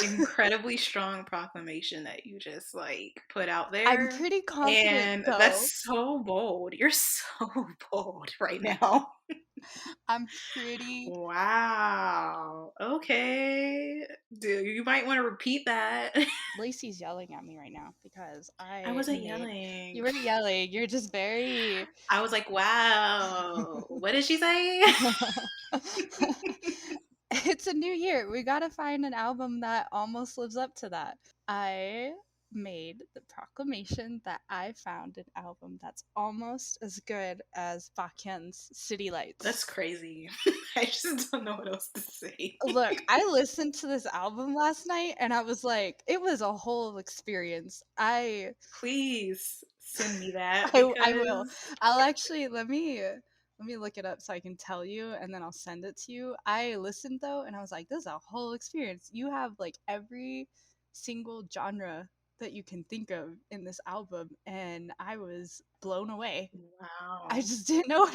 incredibly strong proclamation that you just like put out I'm there. pretty confident And though. that's so bold. You're so bold right now. I'm pretty Wow. Okay. Dude, you might want to repeat that. Lacey's yelling at me right now because I I wasn't made yelling. you were yelling. You're just very I was like, wow. What did she say? It's a new year. We gotta find an album that almost lives up to that. I made the proclamation that I found an album that's almost as good as Baekhyun's City That's Lights. crazy. I just don't know what else to say. Look, I listened to this album last night and I was like, it was a whole experience. Please send me that I will. because I'll actually let me look it up so I can tell you and then I'll send it to you. I listened though and I was like, this is a whole experience. You have like every single genre that you can think of in this album and I was blown away. I wow. just didn't know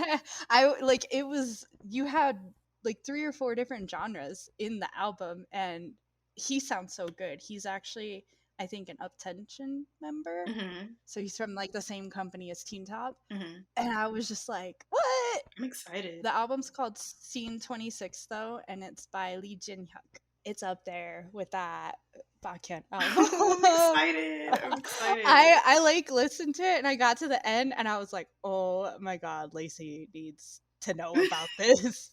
I like it was you had like three or four different genres in the album and he sounds so good. He's actually I think an Uptension member. Hmm. So he's from like the same company as Teen Top. Hmm. And I was just like, what? I'm excited. The album's called Scene 26 though, and it's by Lee Jin Hyuk. It's up there with that Baekhyun album. I'm excited. I'm excited. I like listened to it and I got to the end and I was like, oh my god, Lacey needs to know about this.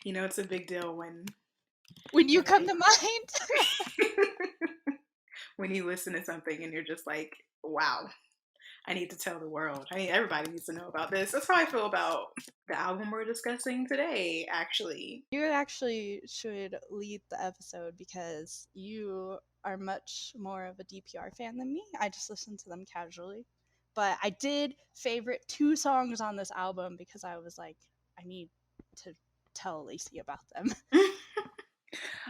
You know, it's a big deal When you when come like to mind. when you listen to something and you're just like, wow, I need to tell the world. I mean, everybody needs to know about this. That's how I feel about the album we're discussing today, actually. You actually should lead the episode because you are much more of a DPR fan than me. I just listen to them casually. But I did favorite two songs on this album because I was like, I need to tell Lacey about them.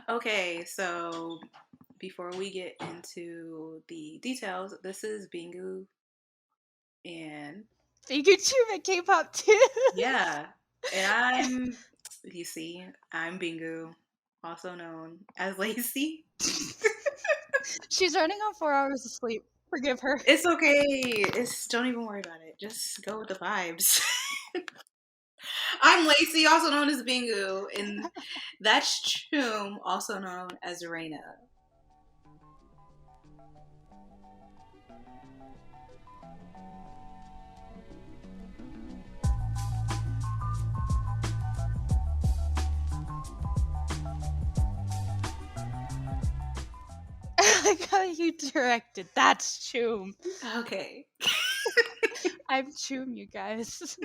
Okay, so before we get into the details, this is Bingu and Bingu and Choom at K-pop too. yeah, and you see, I'm Bingu, also known as Lacey. She's running on 4 hours of sleep. Forgive her. It's okay. Don't even worry about it. Just go with the vibes. I'm Lacey, also known as Bingu, and that's Choom, also known as Reina. I like how you directed. That's Choom. Okay. I'm Choom, you guys.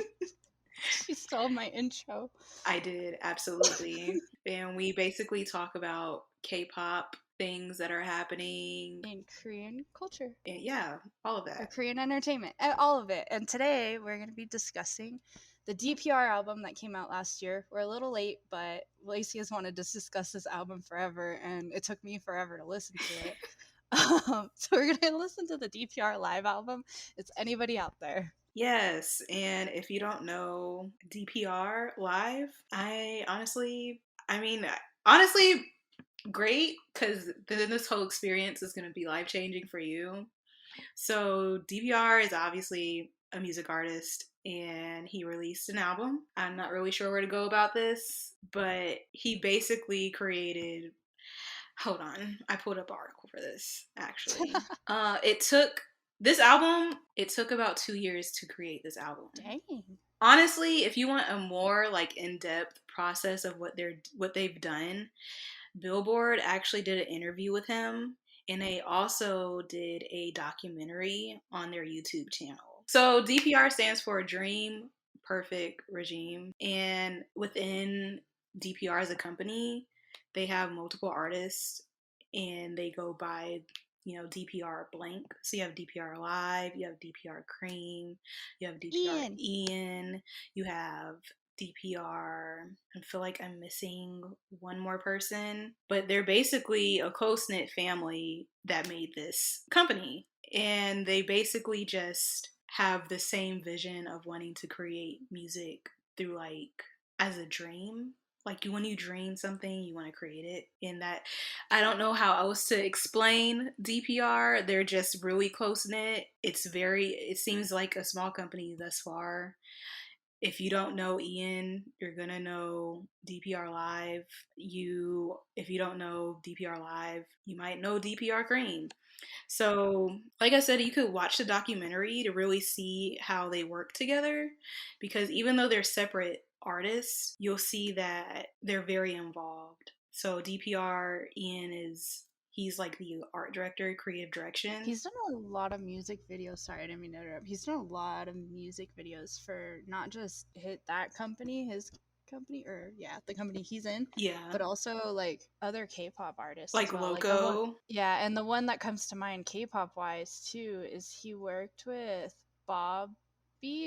She stole my intro. I did, absolutely. And we basically talk about K-pop things that are happening. In Korean culture And yeah, all of or that. Korean entertainment, all of it. And today we're going to be discussing the DPR album that came out last year. We're a little late, but Lacey has wanted to discuss this album forever, and it took me forever to listen to it. So we're going to listen to the DPR live album. It's Anybody Out There. Yes, and if you don't know DPR live, I mean, honestly, great because then this whole experience is going to be life changing for you. So DPR is obviously a music artist and he released an album. I'm not really sure where to go about this, but he basically created. Hold on, I pulled up an article for this actually. It took this album. It took about 2 years to create this album. Dang. Honestly, if you want a more like in-depth process of what they've done, Billboard actually did an interview with him and they also did a documentary on their YouTube channel. So DPR stands for Dream Perfect Regime, and within DPR as a company, they have multiple artists and they go by DPR blank. So you have DPR Live, you have DPR Cream, you have DPR Ian. Ian, you have DPR. I feel like I'm missing one more person, but they're basically a close knit family that made this company. And they basically just have the same vision of wanting to create music through like as a dream. like when you dream something, you want to create it. In that, I don't know how else to explain DPR. They're just really close knit. It seems like a small company thus far. If you don't know Ian, you're gonna know DPR Live. If you don't know DPR Live, you might know DPR Cream. So, like I said, you could watch the documentary to really see how they work together because even though they're separate artists, you'll see that they're very involved. So, DPR, he's like the art director, creative direction. He's done a lot of music videos. Sorry, I didn't mean to interrupt. He's done a lot of music videos for not just hit that company, his company, or yeah, the company he's in, Yeah. but also like other K-pop artists Like as well. Like the one, Loco. yeah, and the one that comes to mind K-pop wise too is he worked with Bob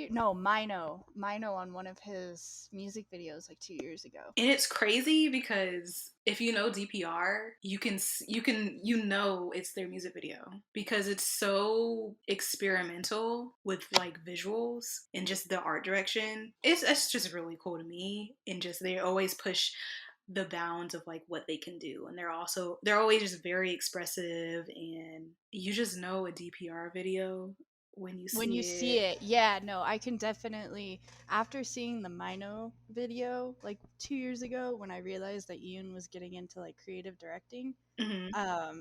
no, Mino on one of his music videos like 2 years ago. And it's crazy because if you know DPR, you know it's their music video because it's so experimental with like visuals and just the art direction. It's just really cool to me, and just they always push the bounds of like what they can do, and they're always just very expressive, and you just know a DPR video when you When see you see it. it, yeah, no, I can definitely, after seeing the Mino video like 2 years ago when I realized that Ian was getting into like creative directing, Hmm.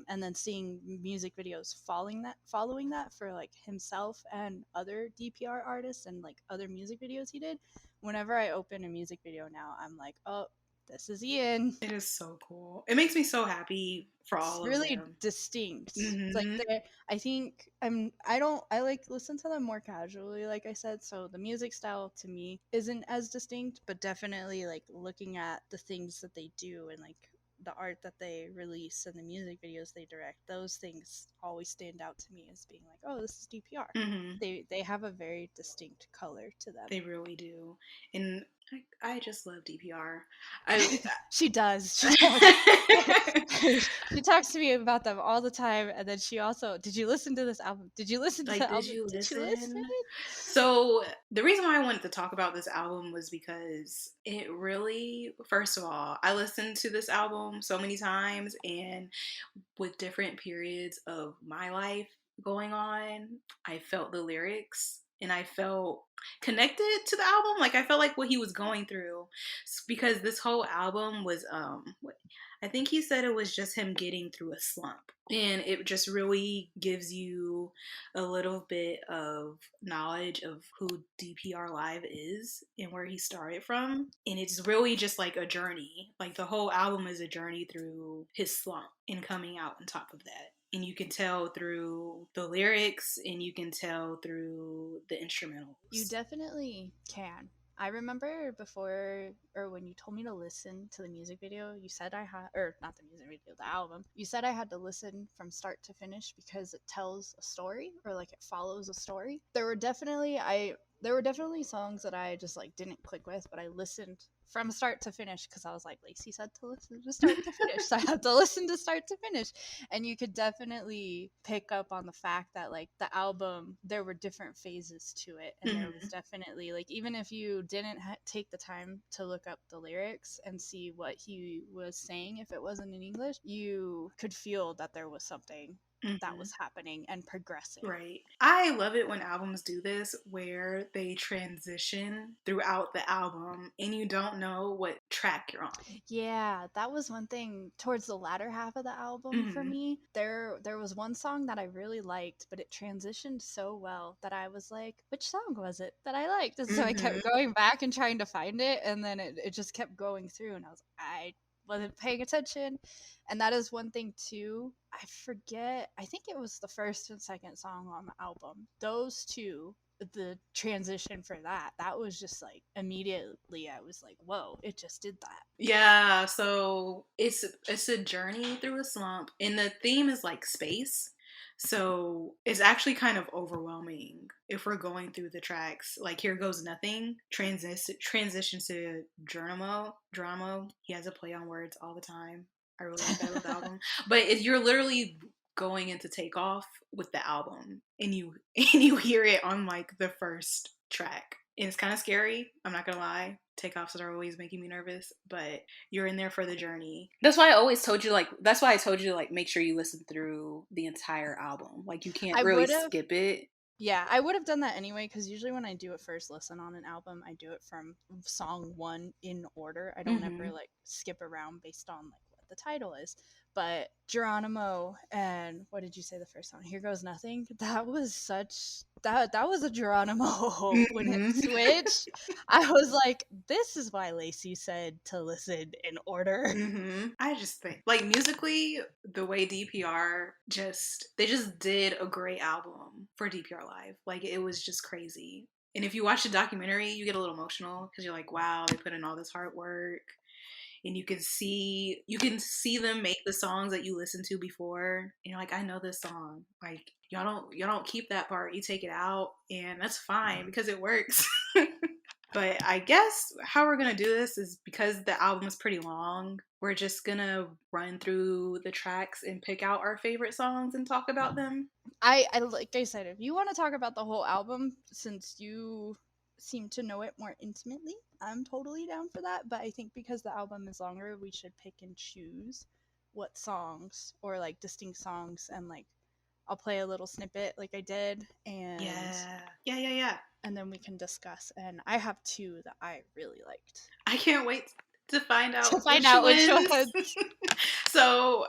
and then seeing music videos following that for like himself and other DPR artists and like other music videos he did. Whenever I open a music video now, I'm like, oh, this is Ian. It is so cool. It makes me so happy for It's all of really them. distinct. Like Hmm. they, I think I don't I like listen to them more casually, like I said. So the music style to me isn't as distinct, but definitely like looking at the things that they do and like the art that they release and the music videos they direct, those things always stand out to me as being like, oh, this is DPR. Hmm. They have a very distinct color to them. They really do. And I just love DPR. I She does. She does. She talks to me about them all the time, and then she also, did you listen to this album? Did you listen to like, the did album? you Did you listen? listen? So, the reason why I wanted to talk about this album was because it really, first of all, I listened to this album so many times, and with different periods of my life going on, I felt the lyrics and I felt connected to the album. Like I felt like what he was going through because this whole album was I think he said it was just him getting through a slump. And it just really gives you a little bit of knowledge of who DPR Live is and where he started from. And it's really just like a journey. Like the whole album is a journey through his slump and coming out on top of that. And you can tell through the lyrics and you can tell through the You instrumentals. definitely can. I remember before, or when you told me to listen to the music video, you said I had, or not the music video, the album, you said I had to listen from start to finish because it tells a story or like it follows a story. There were definitely songs that I just like didn't click with, but I listened from start to finish because I was like, Lacey said to listen to start to finish. So I had to listen to start to finish. And you could definitely pick up on the fact that like the album, there were different phases to it, and there was Mm-hmm. definitely like, even if you didn't take the time to look up the lyrics and see what he was saying, if it wasn't in English, you could feel that there was something that Mm-hmm. was happening and progressing. Right. I love it when albums do this where they transition throughout the album and you don't know what track you're on. Yeah, that was one thing towards the latter half of the album for Mm-hmm. me. There was one song that I really liked, but it transitioned so well that I was like, which song was it that I liked? And so I Mm-hmm. kept going back and trying to find it, and then it just kept going through, and I wasn't paying attention. And that is one thing too. I forget, I think it was the first and second song on the album. Those two, the transition for that was just like immediately I was like, whoa, it just did that. Yeah, so it's a journey through a slump and the theme is like space. So it's actually kind of overwhelming if we're going through the tracks. Like Here Goes Nothing transitions to Dramo. He has a play on words all the time. I really like that about the album. But if you're literally going into Takeoff with the album and you and you hear it on like the first track. And it's kind of scary, I'm not gonna lie. takeoffs are always making me nervous, but you're in there for the journey. That's why I always told you, like, that's why I told you, like, make sure you listen through the entire album. Like, you can't I really would have, skip it. yeah, I would have done that anyway because usually when I do a first listen on an album, I do it from song one in order. I don't ever Mm-hmm. like skip around based on like what the title is. But Geronimo and what did you say the first song? Here Goes Nothing. That was such that was a Geronimo when it Mm-hmm. switched. I was like, this is why Lacey said to listen in order. Mm-hmm. I just think, like, musically, the way DPR they just did a great album for DPR Live. Like, it was just crazy. And if you watch the documentary, you get a little emotional because you're like, wow, they put in all this hard work. And you can see them make the songs that you listened to before. And you're like, I know this song. Like, y'all don't keep that part. You take it out, and that's fine because it works. But I guess how we're gonna do this is because the album is pretty long. We're just gonna run through the tracks and pick out our favorite songs and talk about them. I like I said, if you want to talk about the whole album, since you seem to know it more intimately, I'm totally down for that. But I think because the album is longer, we should pick and choose what songs or like distinct songs, and like I'll play a little snippet like I did, Yeah, yeah, yeah, yeah. and then we can discuss. And I have two that I really liked. I can't wait to find out To find which out which ones. ones. So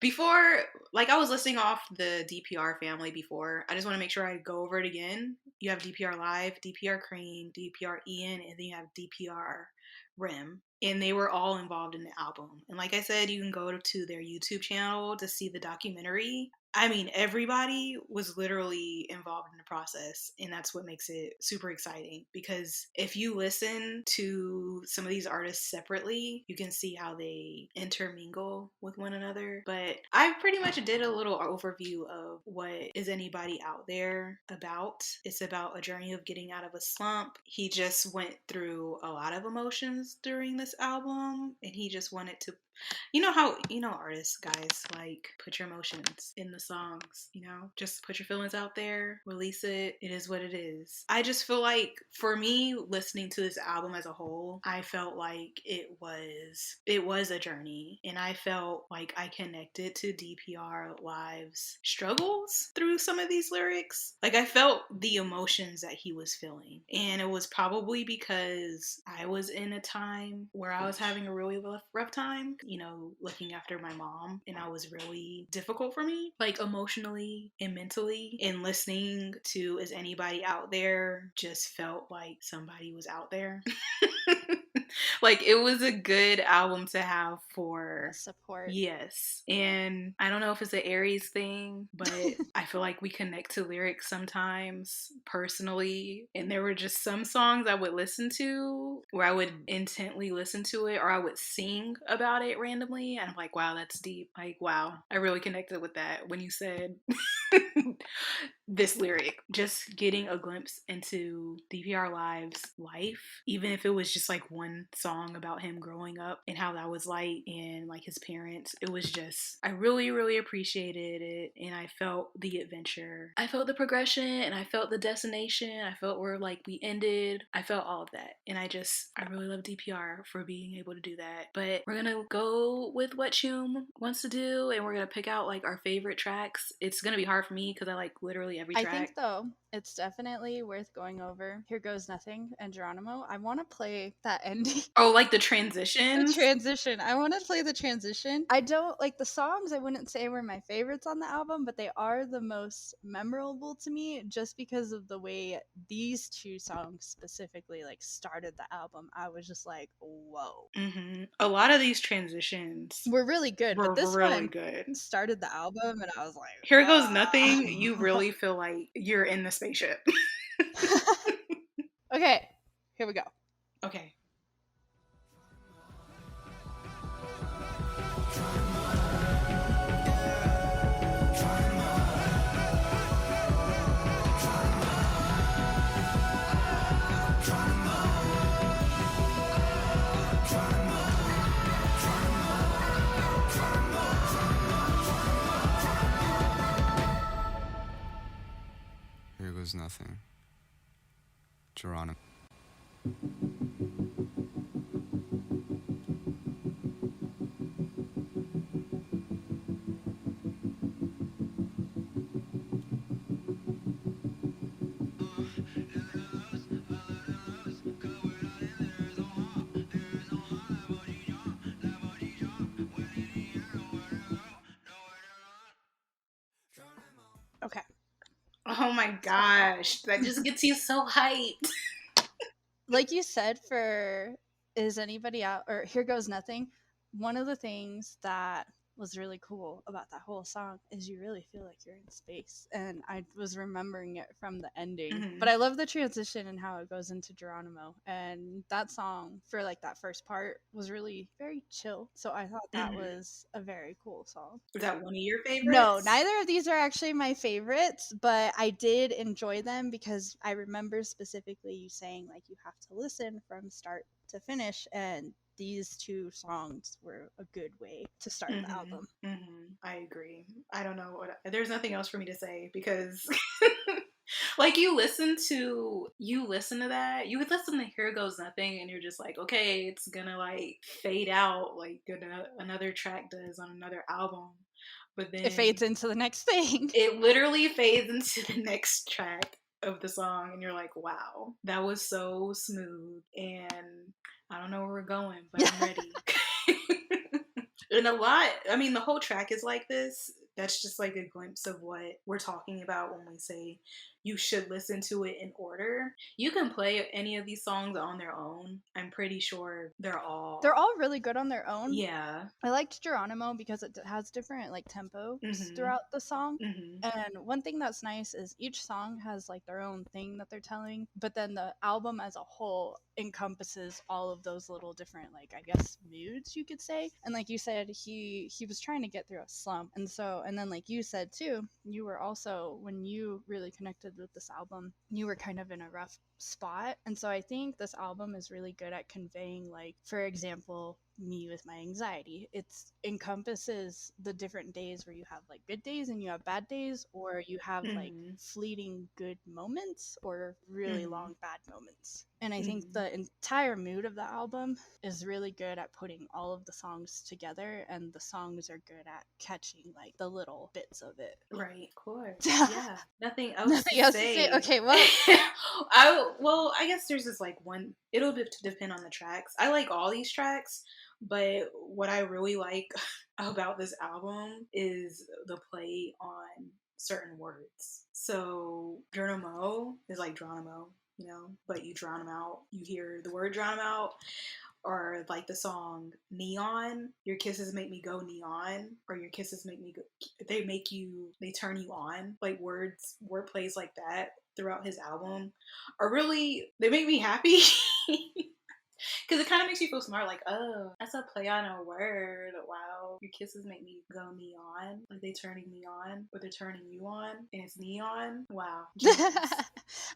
before, like, I was listing off the DPR family before. I just want to make sure I go over it again. You have DPR Live, DPR Cream, DPR Ian, and then you have DPR Rim. And they were all involved in the album. And like I said, you can go to their YouTube channel to see the documentary. I mean, everybody was literally involved in the process, and that's what makes it super exciting. Because if you listen to some of these artists separately, you can see how they intermingle with one another. But I pretty much did a little overview of what is anybody out there about. It's about a journey of getting out of a slump. He just went through a lot of emotions during this album, and he just wanted to, how artists, guys, like, put your emotions in the songs, just put your feelings out there, release it. It is what it is. I just feel like, for me, listening to this album as a whole, I felt like it was a journey, and I felt like I connected to DPR Live's struggles through some of these lyrics. Like, I felt the emotions that he was feeling, and it was probably because I was in a time where I was having a really rough time, looking after my mom, and that was really difficult for me, like, emotionally and mentally. And listening to Is Anybody Out There just felt like somebody was out there. Like, it was a good album to have for Support. yes. And I don't know if it's an Aries thing, but I feel like we connect to lyrics sometimes personally. And there were just some songs I would listen to where I would intently listen to it, or I would sing about it randomly. And I'm like, wow, that's deep. Like, wow, I really connected with that when you said this lyric. Just getting a glimpse into DPR Live's life, even if it was just like one song about him growing up and how that was like, and like his parents. It was just, I really, really appreciated it, and I felt the adventure. I felt the progression, and I felt the destination. I felt where, like, we ended. I felt all of that, and I really love DPR for being able to do that. But we're gonna go with what Choom wants to do, and we're gonna pick out, like, our favorite tracks. It's gonna be hard for me because I like literally every I track. think though it's definitely worth going over Here Goes Nothing and Geronimo. I want to play that ending. Oh, like the The transitions? transition. I want to play the transition. I don't like the songs. I wouldn't say were my favorites on the album, but they are the most memorable to me just because of the way these two songs specifically like started the album. I was just like, whoa. Mm-hmm. A lot of these transitions We're really good, were but this really one good. started the album, and I was like, Here Goes Nothing, you ah. really feel like you're in the spaceship. Okay, here we go. Okay. Here Goes Nothing. Geronimo. Okay. Oh my gosh, that just gets you so hyped. Like you said, for Is Anybody Out or Here Goes Nothing, one of the things that was really cool about that whole song is you really feel like you're in space. And I was remembering it from the ending. But Hmm. I love the transition and how it goes into Geronimo. And that song for like that first part was really very chill. So I thought that Hmm. was a very cool song. Is that one of your No, favorites? neither of these are actually my favorites, but I did enjoy them because I remember specifically you saying like you have to listen from start to finish, and these two songs were a good way to start the Hmm. album. Hmm. I agree. I don't know what. There's nothing else for me to say because, like, you listen to that. You would listen to "Here Goes Nothing," and you're just like, okay, it's gonna like fade out like another track does on another album. But It then fades into the next thing. it literally fades into the next track of the song, and you're like, wow, that was so smooth. And I don't know where we're going, but I'm ready. And a lot, I mean, the whole track is like this. That's just like a glimpse of what we're talking about when we say you should listen to it in order. You can play any of these songs on their own. I'm pretty sure they're They're all, all really good on their own. yeah. I liked Geronimo because it has different like tempos Mhm. throughout the song. Mhm. And one thing that's nice is each song has like their own thing that they're telling, but then the album as a whole encompasses all of those little different like I guess moods you could say. And like you said, he was trying to get through a slump. And then like you said too, you were also when you really connected with this album, you were kind of in a rough spot. And so I think this album is really good at conveying like for example me with my anxiety. It encompasses the different days where you have like good days and you have bad days, or you have like Mhm. fleeting good moments or really Mhm. long bad moments. And I think Mhm. the entire mood of the album is really good at putting all of the songs together, and the songs are good at catching like the little bits of it. Right, of course. Yeah, nothing else to Nothing else to say. say. Okay, well, I guess there's this like one. It'll depend on the tracks. I like all these tracks, but what I really like about this album is the play on certain words. So Geronimo is like Geronimo, but you drown them out. You hear the word drown them out, or like the song Neon, your kisses make me go neon, or your kisses make me go, they turn you on. Like word plays like that throughout his album are really, they make me happy. Because it kind of makes you feel smart, like, oh, that's a play on a word. Wow, your kisses make me go neon. Like they turning me on, or they're turning you on, and it's neon. Wow, genius.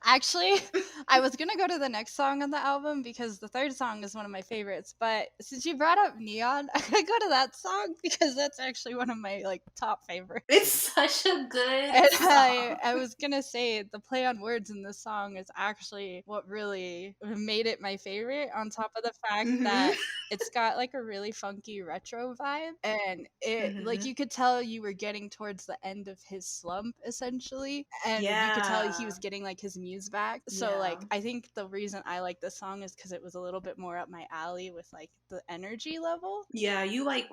actually, I was gonna go to the next song on the album because the third song is one of my favorites. But since you brought up Neon, I'm gonna go to that song because that's actually one of my like top favorites. It's such a good And song. I was gonna say the play on words in this song is actually what really made it my favorite. On top of the fact Hmm. that it's got like a really funky retro vibe, and it like Hmm. you could tell you were getting towards the end of his slump essentially, and you could tell he Yeah. was getting like his muse back. So Yeah. like I think the reason I like this song is because it was a little bit more up my alley with like the energy level. Yeah, you like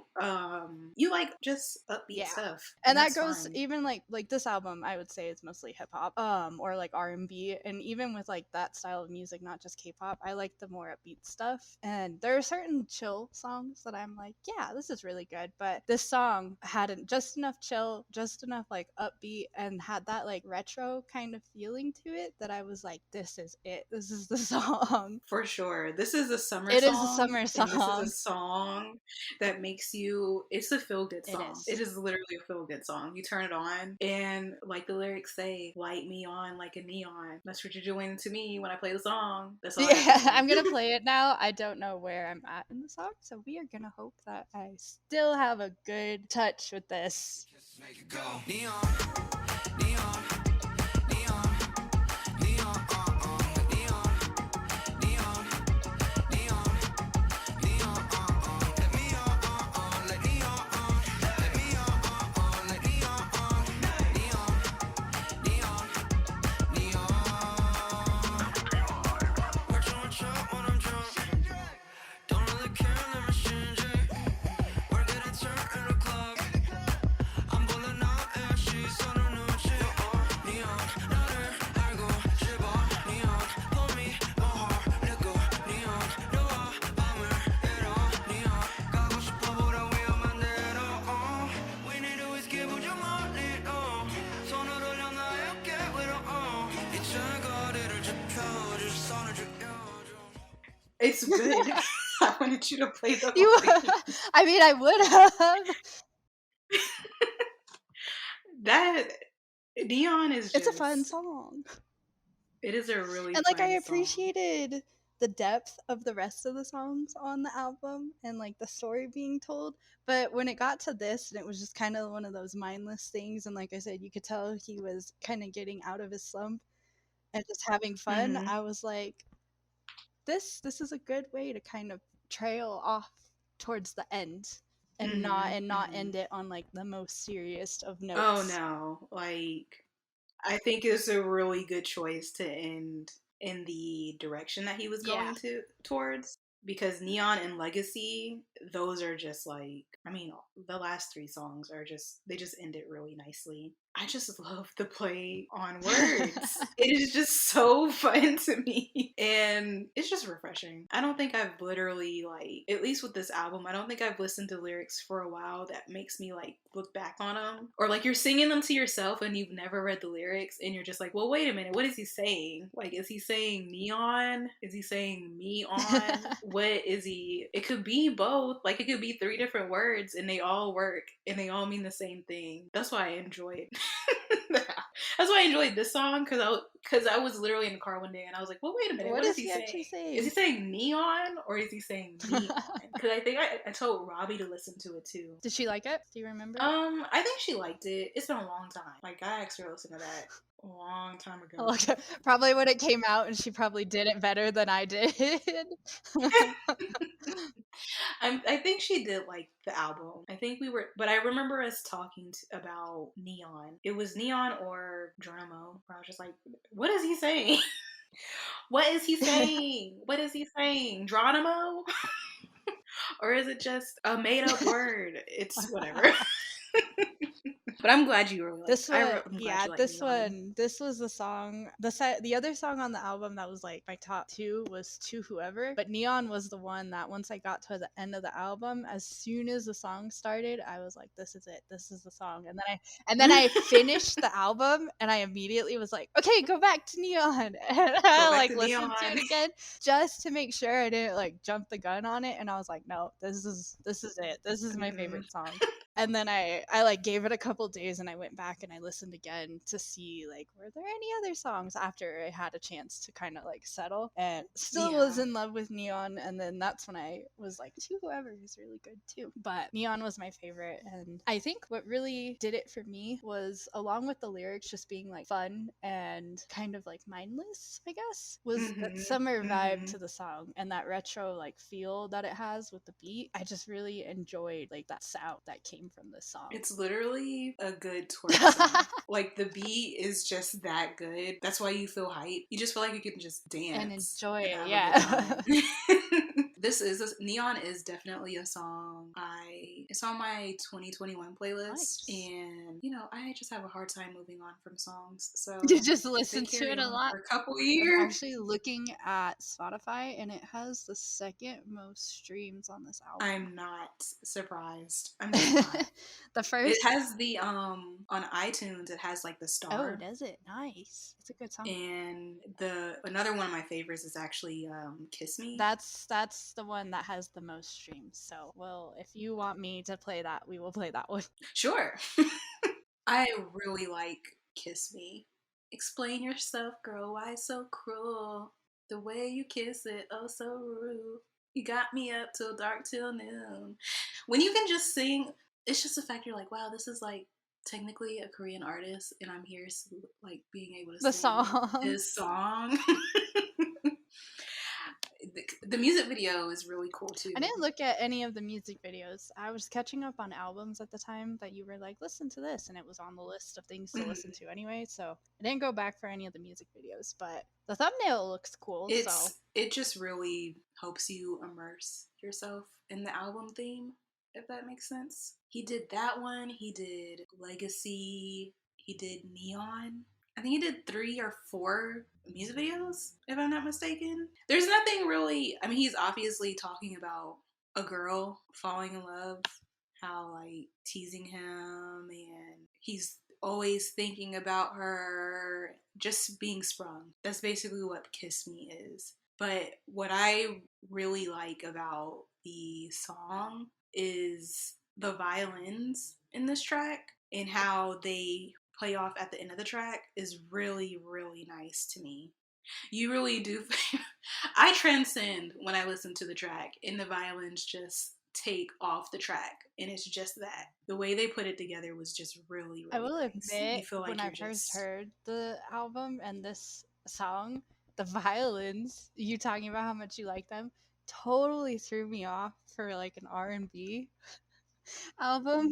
just upbeat Yeah. stuff, and And that that's goes fine. even like this album I would say is mostly hip hop or like R&B, and even with like that style of music, not just K-pop, I like the more upbeat stuff. And there are certain chill songs that I'm like, yeah, this is really good, but this song had just enough chill, just enough like upbeat, and had that like retro kind of feeling to it that I was like, this is it. This is the song. For sure. This is a summer It is a song, summer and this is a song. song that makes you, it's a feel good It song. It is. is literally a feel good song. You turn it on, and like the lyrics say, light me on like a neon. That's what you're doing to me when I play the song. That's all I have to Yeah, say. I'm gonna play it now. I don't know where I'm at in the song, so we are gonna hope that I still have a good touch with this. Make it go. Neon, neon, neon, neon, neon, neon. It's good. I wanted you to play the whole You, thing. I mean, I would have. That Neon is It's a fun just, song. it is a really And like I fun song. appreciated the depth of the rest of the songs on the album and like the story being told. But when it got to this and it was just kind of one of those mindless things, and like I said, you could tell he was kind of getting out of his slump and just having fun, Hmm. I was like, this is a good way to kind of trail off towards the end Hmm. and not Hmm. end it on like the most serious of Oh notes. no, like I think it's a really good choice to end in the direction that he was Yeah. going to towards, because Neon and Legacy, those are just like, I mean, the last three songs are just, they just end it really nicely. I just love the play on words. It is just so fun to me. And it's just refreshing. I don't think I've literally, like, at least with this album, I don't think I've listened to lyrics for a while that makes me like look back on them. Or like you're singing them to yourself and you've never read the lyrics and you're just like, well, wait a minute, what is he saying? Like, is he saying neon? Is he saying me on? What is he? It could be both. Like, it could be three different words and they all work and they all mean the same thing. That's why I enjoy it. That's why I enjoyed this song, because I was literally in the car one day and I was like, well, wait a minute, What what is is he he actually saying? Is he saying? saying neon or is he saying me on? Because I think I told Robbie to listen to it too. Did she like it? Do you remember? I think she liked it. It's been a long time. Like, I asked her to listen to that a long time ago. Okay. Probably when it came out, and she probably did it better than I did. I think she did like the album. I think we were, but I remember us talking about Neon. It was Neon or Geronimo. Where I was just like, what is he saying? What is he saying? What is he saying? Geronimo? Or is it just a made up word? It's whatever. But I'm glad you really like. This one, I'm glad yeah, you like Neon. this was the song. The other song on the album that was like my top two was To Whoever, but Neon was the one that once I got to the end of the album, as soon as the song started, I was like, this is it, this is the song. And then I finished the album, and I immediately was like, okay, go back to Neon, and Go I back like to listened to Neon. it again just to make sure I didn't like jump the gun on it, and I was like, no, this is it, this is my Mm-mm. favorite song. And then I like gave it a couple days and I went back and I listened again to see like were there any other songs after I had a chance to kind of like settle, and still was Yeah. in love with Neon. And then that's when I was like, To Whoever is really good too, but Neon was my favorite. And I think what really did it for me was, along with the lyrics just being like fun and kind of like mindless, I guess, was that Mhm. summer vibe Mhm. to the song and that retro like feel that it has with the beat. I just really enjoyed like that sound that came from this song. It's literally a good twerk song. Like, the beat is just that good. That's why you feel hype. You just feel like you can just And dance enjoy and it, have a good yeah. time. Neon is definitely a song it's on my 2021 playlist, Nice. and I just have a hard time moving on from songs. You So just if they listen to carry it a on lot. for a couple I'm years, actually looking at Spotify and it has the second most streams on this album. I'm not surprised. I'm just not. The It first. has the on iTunes, it has like the Oh, star. does it? Nice. It's a good song. And the another one of my favorites is actually Kiss Me. That's the one that has the most streams. So, well, if you want me to play that, we will play that one. Sure. I really like Kiss Me. Explain yourself, girl, why so cruel? The way you kiss it, oh so rude. You got me up till dark till noon. When you can just sing, it's just the fact you're like, wow, this is like technically a Korean artist, and I'm here like being able to The sing song. his song. The music video is really cool I too. didn't look at any of the music videos. I was catching up on albums at the time that you were like, listen to this, and it was on the list of things to listen Mhm. to anyway. So I didn't go back for any of the music videos, but the thumbnail looks cool. So It just really helps you immerse yourself in the album theme, if that makes sense. He did that one, he did Legacy, he did Neon. I think he did 3 or 4 music videos, if I'm not mistaken. There's nothing really, I mean, he's obviously talking about a girl falling in love, how like teasing him, and he's always thinking about her, just being sprung. That's basically what Kiss Me is. But what I really like about the song is the violins in this track and how they play off at the end of the track is really, really nice to me. You really do. I transcend when I listen to the track, and the violins just take off the track, and it's just that. The way they put it together was just really, I really will nice. admit, You feel when like I you're first just. heard the album and this song, the violins, you talking about how much you like them, totally threw me off for like an R&B album.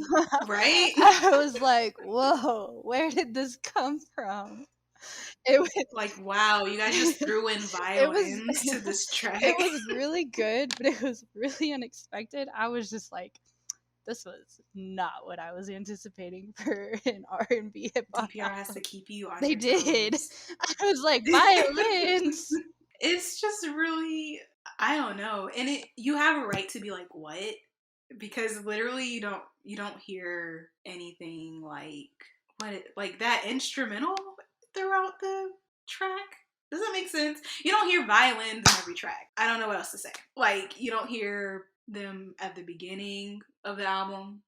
Right? I was like, "Whoa, where did this come from?" It was, Like, wow, you guys just threw in it was, violins to this it track. was really good, but it was really unexpected. I was just like, this was not what I was anticipating for an R&B hip hop DPR has to album. keep you on They your did. toes. I was like, violins. It's just really, I don't know. And it you have a right to be like, what? Because literally you don't hear anything like like that instrumental throughout the track. Does that make sense? You don't hear violins in every track. I don't know what else to say. Like, you don't hear them at the beginning of the album.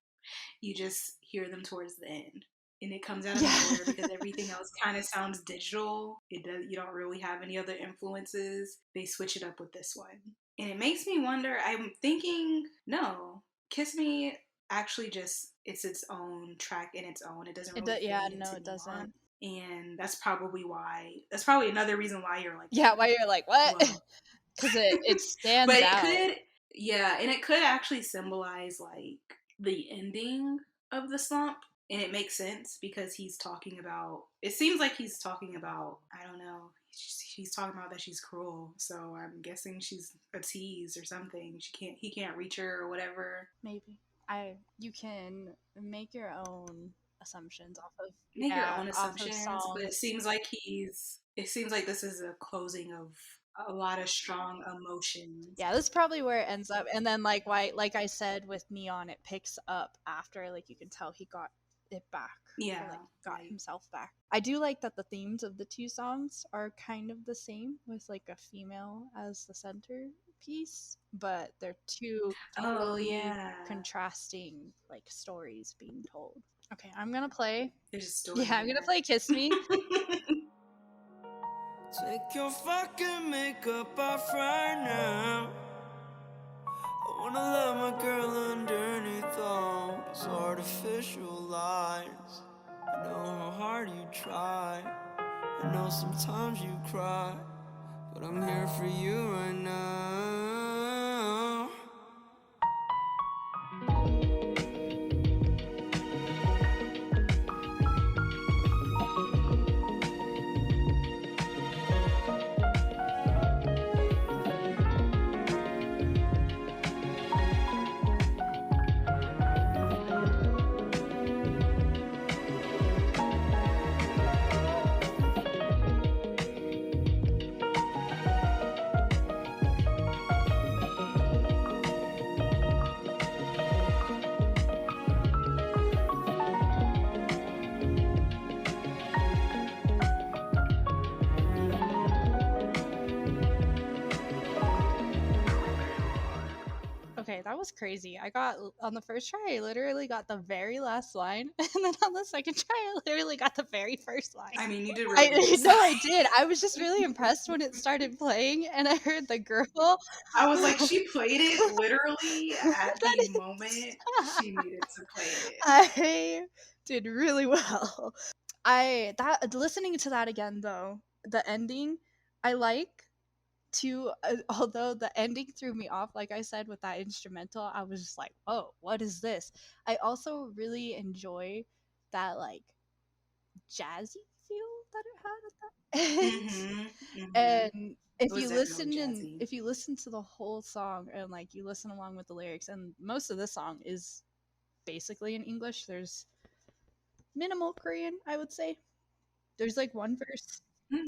You just hear them towards the end. And it comes out of Yeah. nowhere because everything else kind of sounds digital. It does you don't really have any other influences. They switch it up with this one. And it makes me wonder, I'm thinking, no, Kiss Me actually just it's its own track in its own. It doesn't really Yeah, fade no, into it Neon. doesn't. And that's probably another reason why you're like, Yeah, why you're like, what? whoa. Because it But stands it out. could, yeah, and it could actually symbolize like the ending of the slump. And it makes sense because he's talking about, it seems like he's talking about, I don't know, he's talking about that she's cruel. So I'm guessing she's a tease or something. He can't reach her or whatever. Maybe. You can make your own assumptions off of, Make your yeah, own off of assumptions, but songs. it seems like this is a closing of a lot of strong emotions. Yeah, this is probably where it ends up. And then like I said with Neon, it picks up after, like you can tell he got it back, or Yeah, like got like, himself back. I do like that the themes of the two songs are kind of the same, with like a female as the center piece, but they're two oh totally yeah, contrasting like stories being told. Okay, I'm gonna play. there's a story Yeah, I'm gonna there. play Kiss Me. Take your fucking makeup off right now. I wanna love my girl underneath all these artificial lies. I know how hard you try. I know sometimes you cry, but I'm here for you right now. Okay, that was crazy. I got on the first try, I literally got the very last line, and then on the second try, I literally got the very first line. I mean, you did really good I this no, time. I did. I was just really impressed when it started playing, and I heard the girl. I was like, she played it literally at That the is, moment she needed to play it. I did really well. I that listening to that again though, the ending, I like to although the ending threw me off, like I said with that instrumental, I was just like, oh, what is this? I also really enjoy that like jazzy feel that it had at that end. Mm-hmm. Mm-hmm. And It was definitely jazzy. if you listen to the whole song and like you listen along with the lyrics, and most of this song is basically in English, there's minimal Korean, I would say. There's like one verse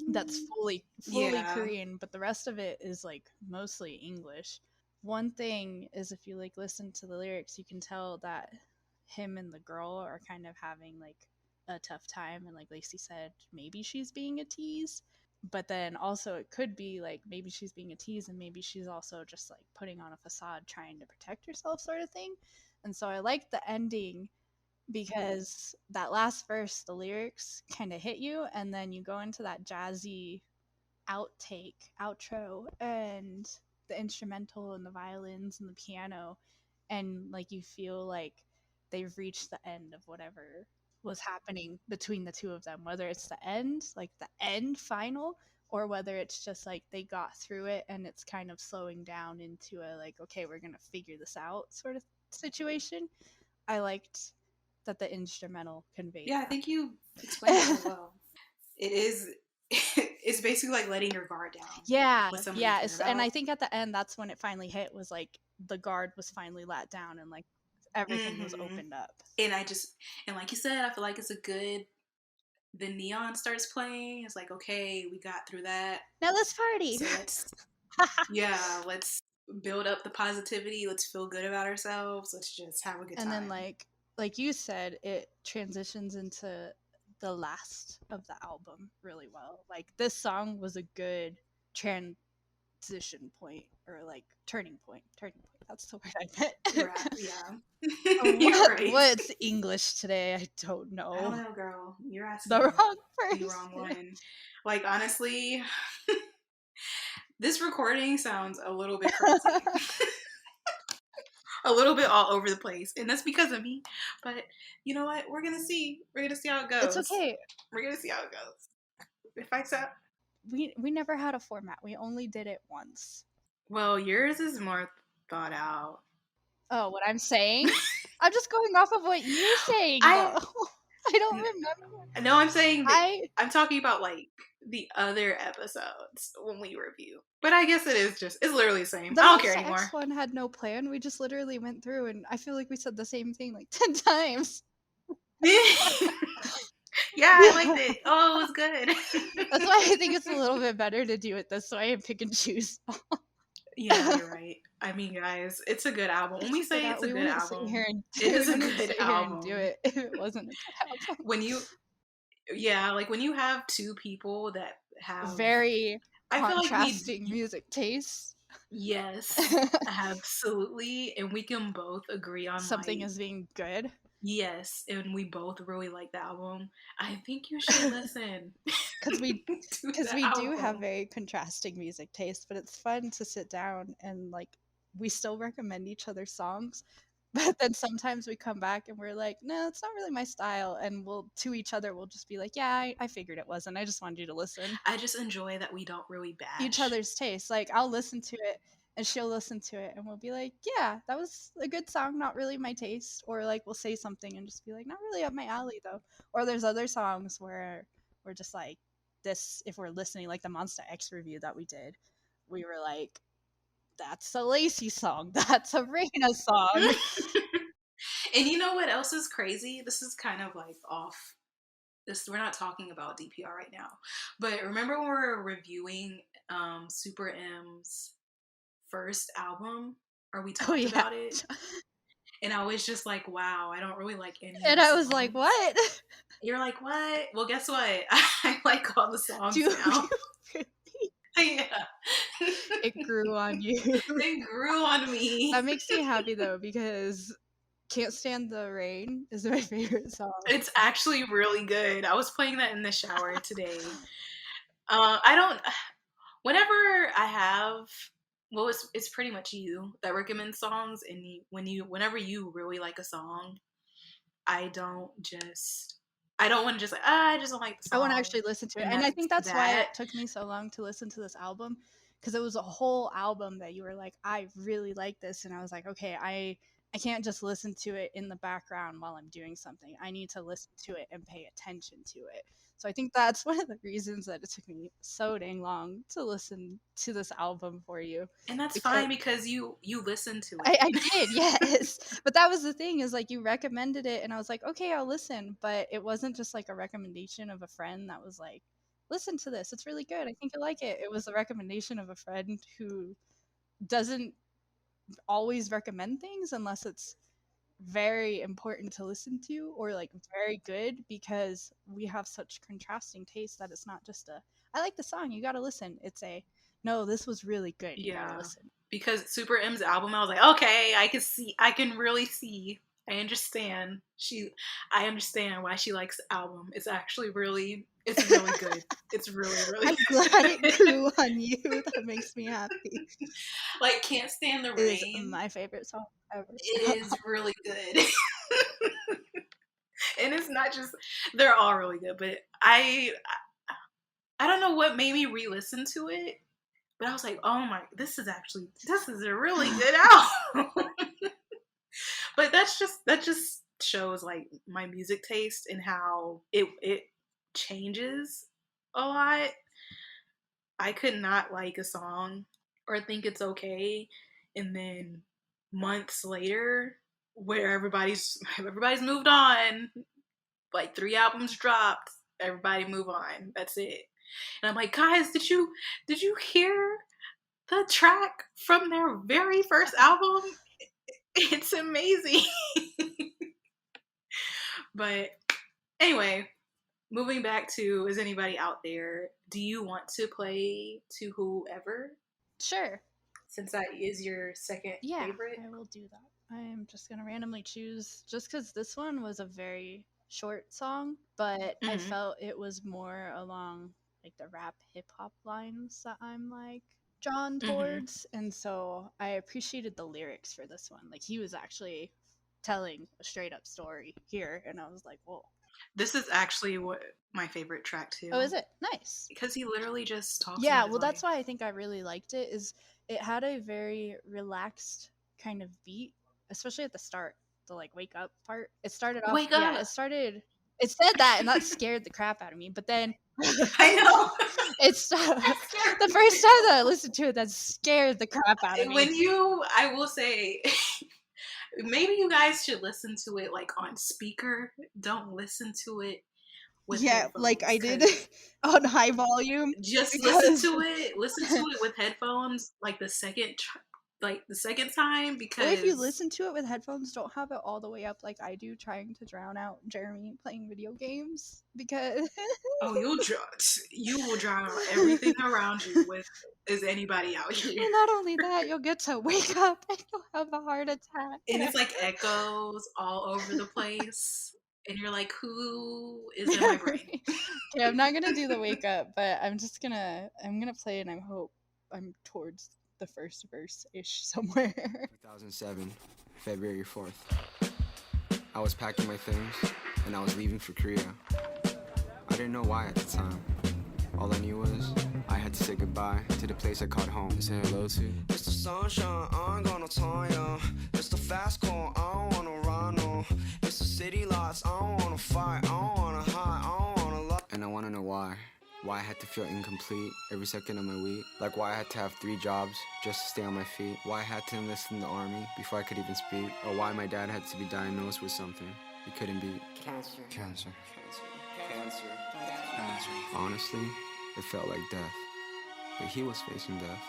that's Mm-hmm. fully Yeah. Korean, but the rest of it is like mostly English. One thing is, if you like listen to the lyrics, you can tell that him and the girl are kind of having like a tough time, and like Lacey said, maybe she's being a tease. but then also it could be like maybe she's being a tease and maybe she's also just like putting on a facade trying to protect herself sort of thing. And so I liked the ending because that last verse, the lyrics kind of hit you, and then you go into that jazzy outro, and the instrumental and the violins and the piano, and like you feel like they've reached the end of whatever was happening between the two of them, whether it's the end, like the end final, or whether it's just like they got through it and it's kind of slowing down into a like, okay, we're gonna figure this out sort of situation. I liked that the instrumental conveyed Yeah, I that. think you explained it really well. It is, it's basically like letting your guard down. Yeah, With somebody yeah, you care and about. I think at the end that's when it finally hit, was like the guard was finally let down and like everything was opened up. And and like you said, I feel like it's a good, the neon starts playing. It's like, okay, we got through that. Now let's party. So let's build up the positivity. Let's feel good about ourselves. Let's just have a good time. And then like you said, it transitions into the last of the album really well. Like this song was a good transition point, or like turning point. That's the word I meant. Yeah. You're right. What's English today? I don't know. I don't know, girl. You're asking the wrong person. The wrong one. Like, honestly, this recording sounds a little bit crazy. A little bit all over the place. And that's because of me. But you know what? We're going to see. We're going to see how it goes. It's okay. We're going to see how it goes. If I said... We never had a format. We only did it once. Well, yours is more thought out. Oh, what I'm saying? I'm just going off of what you're saying, though. I don't remember. No, I'm saying I'm talking about like the other episodes when we review. But I guess it's literally the same. I don't care anymore. The next one had no plan. We just literally went through, and I feel like we said the same thing like 10 times. Yeah, I liked it. Oh, it was good. That's why I think it's a little bit better to do it this way and pick and choose. Yeah, you're right. I mean, guys, it's a good album. When we say it's a good album, it is a good album. Do it if it wasn't a good album. When you have two people that have very contrasting music tastes. Yes, absolutely, and we can both agree on something as being good. Yes, and we both really like the album. I think you should listen. Because we do have very contrasting music tastes, but it's fun to sit down and like we still recommend each other songs, but then sometimes we come back and we're like, no, it's not really my style, and we'll just be like, yeah, I figured it wasn't. I just wanted you to listen. I just enjoy that we don't really bash each other's taste. Like I'll listen to it and she'll listen to it and we'll be like, yeah, that was a good song, not really my taste. Or like we'll say something and just be like, not really up my alley though. Or there's other songs where we're just like, this, if we're listening, like the Monsta X review that we did, we were like, that's a Lacey song, that's a Reina song. And you know what else is crazy? This is kind of like off. We're not talking about DPR right now, but remember when we were reviewing Super M's first album, or we talked about it, and I was just like, wow, I don't really like any and I was like, what? You're like, what? Well, guess what? I like all the songs now. Yeah. It grew on you. It grew on me. That makes me happy though, because Can't Stand the Rain is my favorite song. It's actually really good. I was playing that in the shower today. Whenever I have, well, it's pretty much you that recommends songs, and whenever you really like a song, I don't want to just like, I just don't like the song. I want to actually listen to it. And I think that's why it took me so long to listen to this album, because it was a whole album that you were like, I really like this. And I was like, okay, I can't just listen to it in the background while I'm doing something. I need to listen to it and pay attention to it. So I think that's one of the reasons that it took me so dang long to listen to this album for you. And that's fine, because you listened to it. I did, yes. But that was the thing, is like you recommended it and I was like, okay, I'll listen. But it wasn't just like a recommendation of a friend that was like, listen to this, it's really good, I think you'll like it. It was a recommendation of a friend who doesn't always recommend things unless it's very important to listen to or like very good, because we have such contrasting tastes that it's not just I like the song. You gotta listen. It's a no. This was really good. You gotta Yeah. listen. Because Super M's album, I was like, okay, I can really see. I understand. I understand why she likes the album. It's really good. It's really I'm glad it grew on you. That makes me happy. like Can't Stand the It is Rain. my favorite song ever. It is really good. And it's not just they're all really good, but I don't know what made me re-listen to it, but I was like, oh my, this is a really good album. But that just shows like my music taste and how it changes a lot. I could not like a song or think it's okay, and then months later, where everybody's moved on, like 3 albums dropped, everybody move on. That's it. And I'm like, guys, did you hear the track from their very first album? It's amazing. But anyway, moving back to, is anybody out there? Do you want to play To Whoever? Sure. Since that is your second favorite? I will do that. I'm just gonna randomly choose just because this one was a very short song, but I felt it was more along like the rap hip hop lines that I'm like drawn towards, and so I appreciated the lyrics for this one. Like he was actually telling a straight up story here, and I was like, whoa. This is actually what my favorite track too. Oh, is it? Nice. Because he literally just talks. Yeah, about his well, that's life. why I think I really liked it. Is it had a very relaxed kind of beat, especially at the start, the like wake up part. It started off. Wake up. Yeah, it started. It said that, and that scared the crap out of me. But then I know. it's the first time that I listened to it, that scared the crap out of me. I will say, maybe you guys should listen to it like on speaker. Don't listen to it with headphones, like I did on high volume. Just listen to it. Listen to it with headphones, like the second time, because or if you listen to it with headphones, don't have it all the way up like I do, trying to drown out Jeremy playing video games, because you will drown out everything around you with is anybody out here. And not only that, you'll get to wake up and you'll have a heart attack. And it's like echoes all over the place. And you're like, who is in my brain? Okay, I'm not gonna do the wake up, but I'm gonna play it, and I'm towards the first verse ish somewhere. 2007, February 4th. I was packing my things and I was leaving for Korea. I didn't know why at the time. All I knew was I had to say goodbye to the place I called home and say hello to. It's the sunshine, I ain't gonna tire. It's the fast car, I don't wanna run no. It's the city lights, I don't wanna fight. I don't wanna hide, I don't wanna lie. And I wanna know why. Why I had to feel incomplete every second of my week. Like why I had to have 3 jobs just to stay on my feet. Why I had to enlist in the army before I could even speak. Or why my dad had to be diagnosed with something he couldn't beat. Cancer. Cancer. Cancer. Honestly, it felt like death. But he was facing death.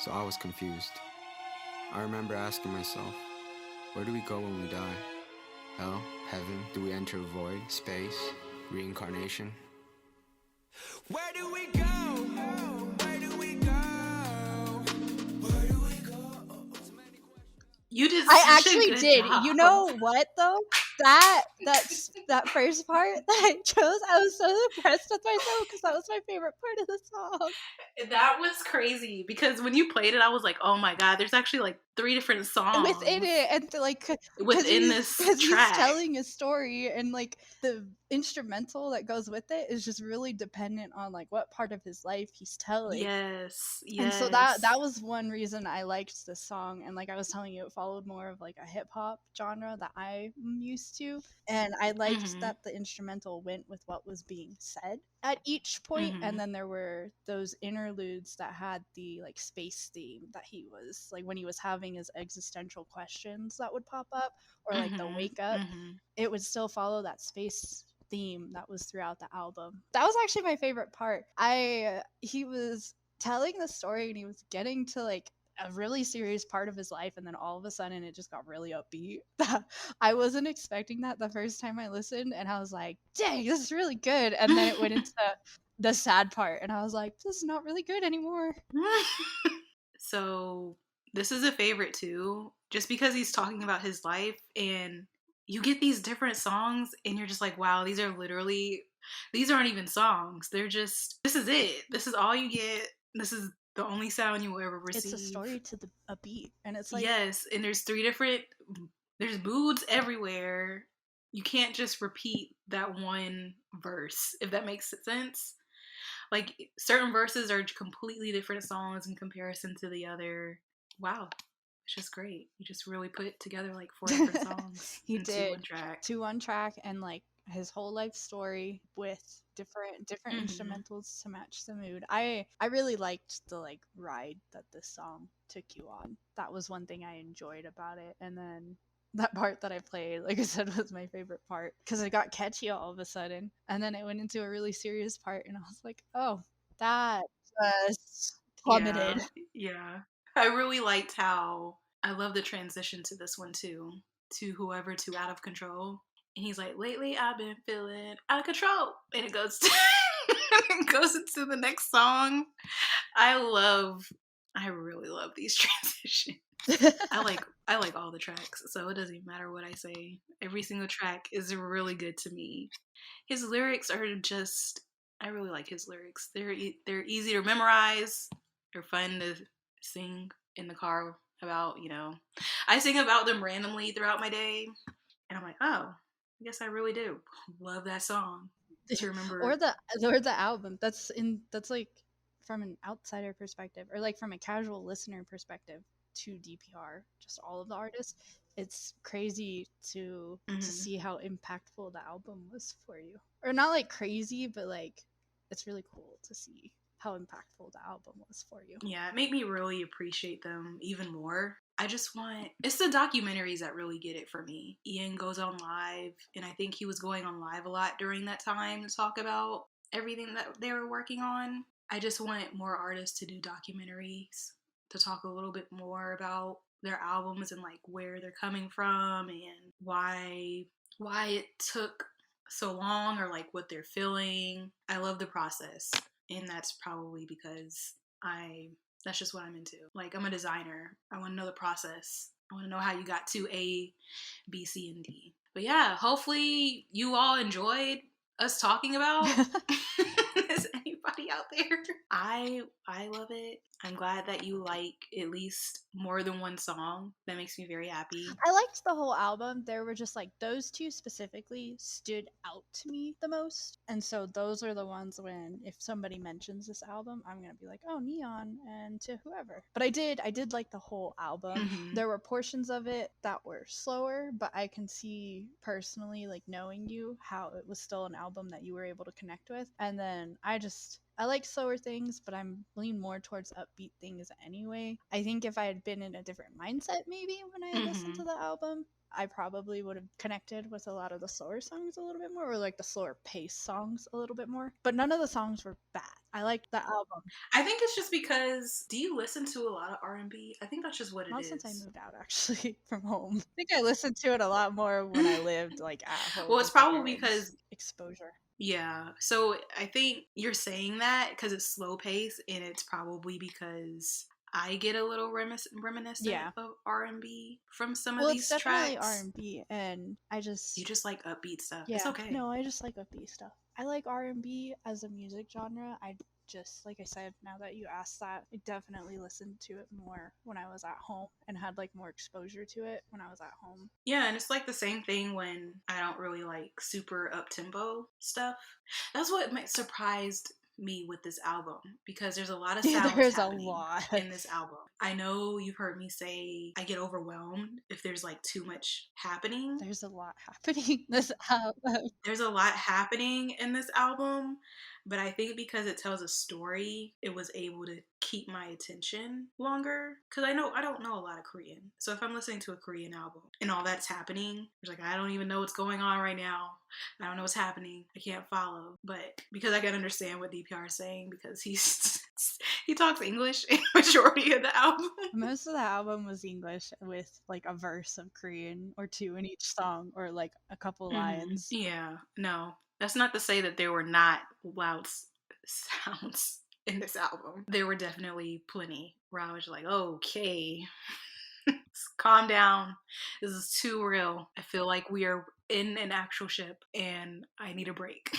So I was confused. I remember asking myself, where do we go when we die? Hell? Heaven? Do we enter a void? Space? Reincarnation? Where do we go? Where do we go? Where do we go? You did. I actually did. Job. You know what though? That first part that I chose, I was so impressed with myself because that was my favorite part of the song. That was crazy because when you played it, I was like, "Oh my god!" There's actually like 3 different songs within it, and like within this track. He's telling a story, and like the instrumental that goes with it is just really dependent on like what part of his life he's telling. Yes. And so that was one reason I liked this song, and like I was telling you, it followed more of like a hip hop genre that I'm used to, and I liked that the instrumental went with what was being said at each point, and then there were those interludes that had the like space theme that he was like when he was having his existential questions that would pop up, or like the wake up, it would still follow that space theme that was throughout the album. That was actually my favorite part. He was telling the story and he was getting to like a really serious part of his life, and then all of a sudden it just got really upbeat. I wasn't expecting that the first time I listened, and I was like, dang, this is really good. And then it went into the sad part, and I was like, this is not really good anymore. So this is a favorite too, just because he's talking about his life, and you get these different songs and you're just like, wow, these aren't even songs. They're just, this is it. This is all you get. This is the only sound you will ever receive. It's a story to a beat, and it's like, yes, and there's moods everywhere. You can't just repeat that one verse, if that makes sense. Like, certain verses are completely different songs in comparison to the other. Wow, it's just great. You just really put together like 4 different songs he into did one track. to one track, and like his whole life story with different instrumentals to match the mood. I really liked the like ride that this song took you on. That was one thing I enjoyed about it. And then that part that I played, like I said, was my favorite part because it got catchy all of a sudden, and then it went into a really serious part, and I was like, oh, that just plummeted. Yeah. I really liked how I love the transition to this one too. To whoever to Out of Control. And he's like, lately I've been feeling out of control. And it goes it goes into the next song. I really love these transitions. I like all the tracks, so it doesn't even matter what I say. Every single track is really good to me. His lyrics are just, I really like his lyrics. They're easy to memorize. They're fun to sing in the car about, I sing about them randomly throughout my day, and I'm like, oh, I guess I really do love that song. To remember, or the album. That's like from an outsider perspective, or like from a casual listener perspective to DPR, just all of the artists. It's crazy to see how impactful the album was for you. Or not like crazy, but like it's really cool to see how impactful the album was for you. Yeah, it made me really appreciate them even more. It's the documentaries that really get it for me. Ian goes on live, and I think he was going on live a lot during that time to talk about everything that they were working on. I just want more artists to do documentaries to talk a little bit more about their albums and like where they're coming from and why it took so long, or like what they're feeling. I love the process, and that's probably because that's just what I'm into. Like, I'm a designer. I want to know the process. I want to know how you got to A, B, C, and D. But yeah, hopefully you all enjoyed us talking about is anybody out there. I love it. I'm glad that you like at least more than one song. That makes me very happy. I liked the whole album. There were just like those two specifically stood out to me the most. And so those are the ones when if somebody mentions this album, I'm going to be like, "Oh, Neon," and to whoever. But I did like the whole album. Mm-hmm. There were portions of it that were slower, but I can see personally, like knowing you, how it was still an album that you were able to connect with. And then I like slower things, but I'm lean more towards upbeat things anyway. I think if I had been in a different mindset maybe when I listened to the album, I probably would have connected with a lot of the slower songs a little bit more, or like the slower pace songs a little bit more. But none of the songs were bad. I liked the album. I think it's just because, do you listen to a lot of R&B? I think that's just what it is. Not since I moved out, actually, from home. I think I listened to it a lot more when I lived like at home. Well, it's probably because exposure. Yeah, so I think you're saying that because it's slow pace, and it's probably because I get a little reminiscent of R&B from some of these tracks. Well, it's definitely R&B, and you just like upbeat stuff. Yeah, it's okay. No, I just like upbeat stuff. I like R&B as a music genre. I just, like I said, now that you asked that, I definitely listened to it more when I was at home and had like more exposure to it when I was at home. Yeah, and it's like the same thing when I don't really like super up-tempo stuff. That's what surprised me with this album, because there's a lot of sounds happening in this album. I know you've heard me say I get overwhelmed if there's like too much happening. There's a lot happening in this album. There's a lot happening in this album, but I think because it tells a story, it was able to keep my attention longer. Because I don't know a lot of Korean. So if I'm listening to a Korean album and all that's happening, it's like, I don't even know what's going on right now. I don't know what's happening. I can't follow. But because I can understand what DPR is saying, because he's He talks English in majority of the album. Most of the album was English with like a verse of Korean or two in each song, or like a couple lines. Yeah, no. That's not to say that there were not loud sounds in this album. There were definitely plenty where I was like, okay, calm down. This is too real. I feel like we are in an actual ship and I need a break.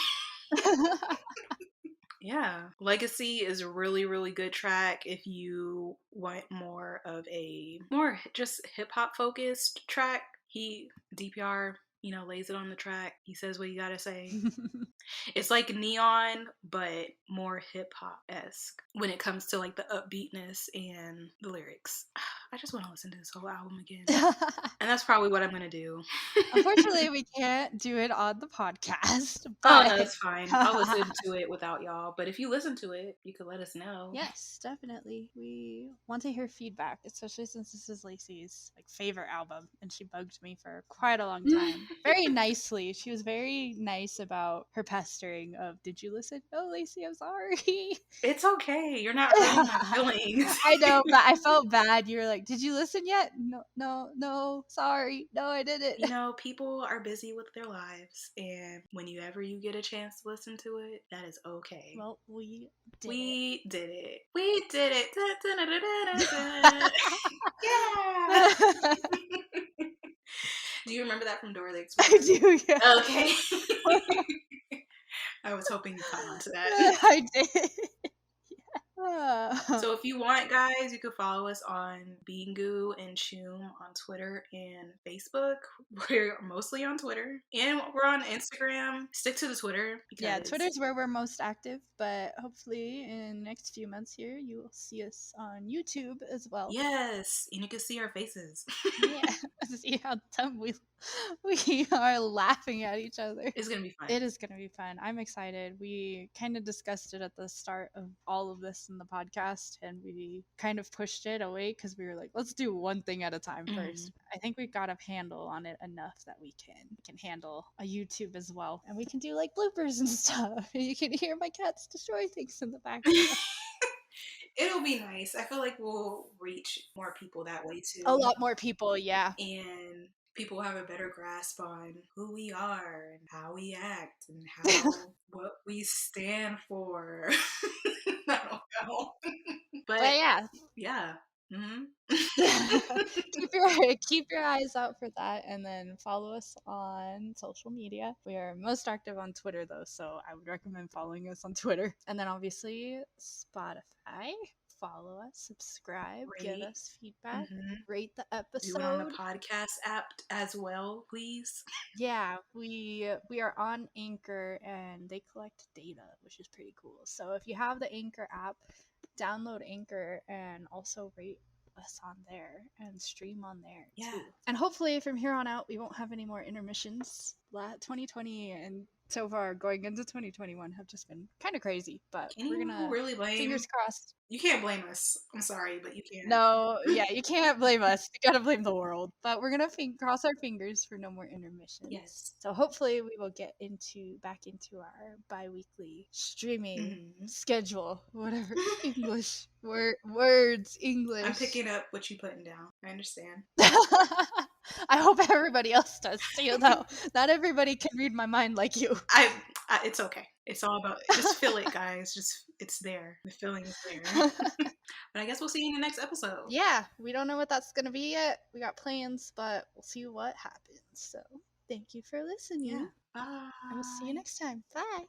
Yeah. Legacy is a really, really good track if you want more of a more just hip hop focused track. DPR, lays it on the track. He says what you gotta say. It's like Neon, but more hip hop esque when it comes to like the upbeatness and the lyrics. I just want to listen to this whole album again. And that's probably what I'm going to do. Unfortunately, we can't do it on the podcast. But... Oh, no, that's fine. I'll listen to it without y'all. But if you listen to it, you could let us know. Yes, definitely. We want to hear feedback, especially since this is Lacey's favorite album, and she bugged me for quite a long time. Very nicely. She was very nice about her pestering of, did you listen? Oh, Lacey, I'm sorry. It's okay. You're not hurting my feelings. I know, but I felt bad. You were like, did you listen yet? No, sorry. No, I didn't. People are busy with their lives, and whenever you get a chance to listen to it, that is okay. Well, we did it. We did it. Yeah. Do you remember that from Dora the Explorer? I do, yeah. Okay. I was hoping you caught on to that. I did. So if you want, guys, you can follow us on Bingu and Choom on Twitter and Facebook. We're mostly on Twitter, and we're on Instagram. Stick to the Twitter. Yeah, Twitter's where we're most active, but hopefully in the next few months here, you will see us on YouTube as well. Yes, and you can see our faces. Yeah, see how dumb we are laughing at each other. It's gonna be fun. It is gonna be fun. I'm excited. We kind of discussed it at the start of all of this in the podcast, and we kind of pushed it away because we were like, let's do one thing at a time first. I think we got a handle on it enough that we can handle a YouTube as well, and we can do like bloopers and stuff. You can hear my cats destroy things in the background. It'll be nice. I feel like we'll reach more people that way too. A lot more people, yeah. And people will have a better grasp on who we are and how we act and how what we stand for. I don't know. But yeah. Mm-hmm. keep your eyes out for that, and then follow us on social media. We are most active on Twitter though, so I would recommend following us on Twitter. And then obviously Spotify. Follow us, subscribe, give us feedback, rate the episode. Do it on the podcast app as well, please. Yeah, we are on Anchor, and they collect data, which is pretty cool. So if you have the Anchor app, download Anchor and also rate us on there and stream on there too. And hopefully from here on out we won't have any more intermissions. 2020 and so far going into 2021 have just been kind of crazy, but we're gonna really blame, fingers crossed. You can't blame us. I'm sorry, but you can't. No, yeah, you can't blame us. You gotta blame the world. But we're gonna cross our fingers for no more intermissions. Yes. So hopefully we will get back into our bi-weekly streaming schedule, whatever. English words, English. I'm picking up what you're putting down. I understand. I hope everybody else does too, though. Not everybody can read my mind like you. It's okay. It's all about just feel it, guys. It's there. The feeling is there. But I guess we'll see you in the next episode. Yeah, we don't know what that's gonna be yet. We got plans, but we'll see what happens. So thank you for listening. Yeah. Bye. I will see you next time. Bye.